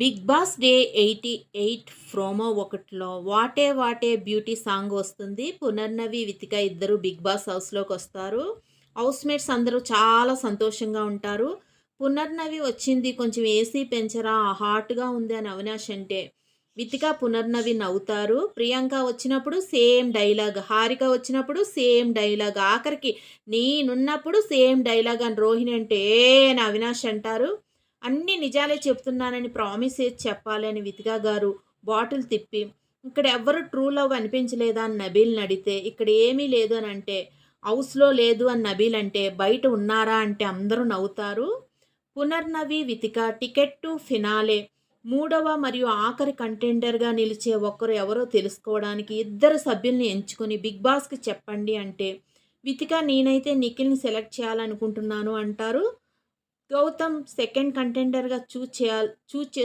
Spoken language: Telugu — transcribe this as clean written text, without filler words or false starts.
బిగ్ బాస్ డే 88 ప్రోమో ఒకటిలో వాటే వాటే బ్యూటీ సాంగ్ వస్తుంది. పునర్నవి, వితిక ఇద్దరు బిగ్ బాస్ హౌస్‌లోకి వస్తారు. హౌస్‌మేట్స్ అందరూ చాలా సంతోషంగా ఉంటారు. పునర్నవి వచ్చింది, కొంచెం ఏసీ పెంచరా హాట్‌గా ఉంది అని అవినాష్ అంటే, వితిక పునర్నవి నవ్వుతారు. ప్రియాంక వచ్చినప్పుడు సేమ్ డైలాగ్, హారిక వచ్చినప్పుడు సేమ్ డైలాగ్, ఆఖరికి నేనున్నప్పుడు సేమ్ డైలాగ్ అని రోహిణి అంటే ఏ అని అవినాష్ అంటారు. అన్ని నిజాలే చెప్తున్నానని ప్రామిస్ చేసి చెప్పాలి అని వితికా గారు బాటిల్ తిప్పి, ఇక్కడ ఎవ్వరు ట్రూ లవ్ అనిపించలేదా అని నబీల్ని అడిగితే, ఇక్కడ ఏమీ లేదు అని అంటే, హౌస్లో లేదు అని నబీల్ అంటే, బయట ఉన్నారా అంటే అందరూ నవ్వుతారు. Punarnavi, Vithika ticket to finale మూడవ మరియు ఆఖరి కంటెండర్గా నిలిచే ఒక్కరు ఎవరో తెలుసుకోవడానికి ఇద్దరు సభ్యుల్ని ఎంచుకుని బిగ్ బాస్కి చెప్పండి అంటే, వితిక నేనైతే నిఖిల్ని సెలెక్ట్ చేయాలనుకుంటున్నాను అంటారు. Gautam second కంటెండర్గా choose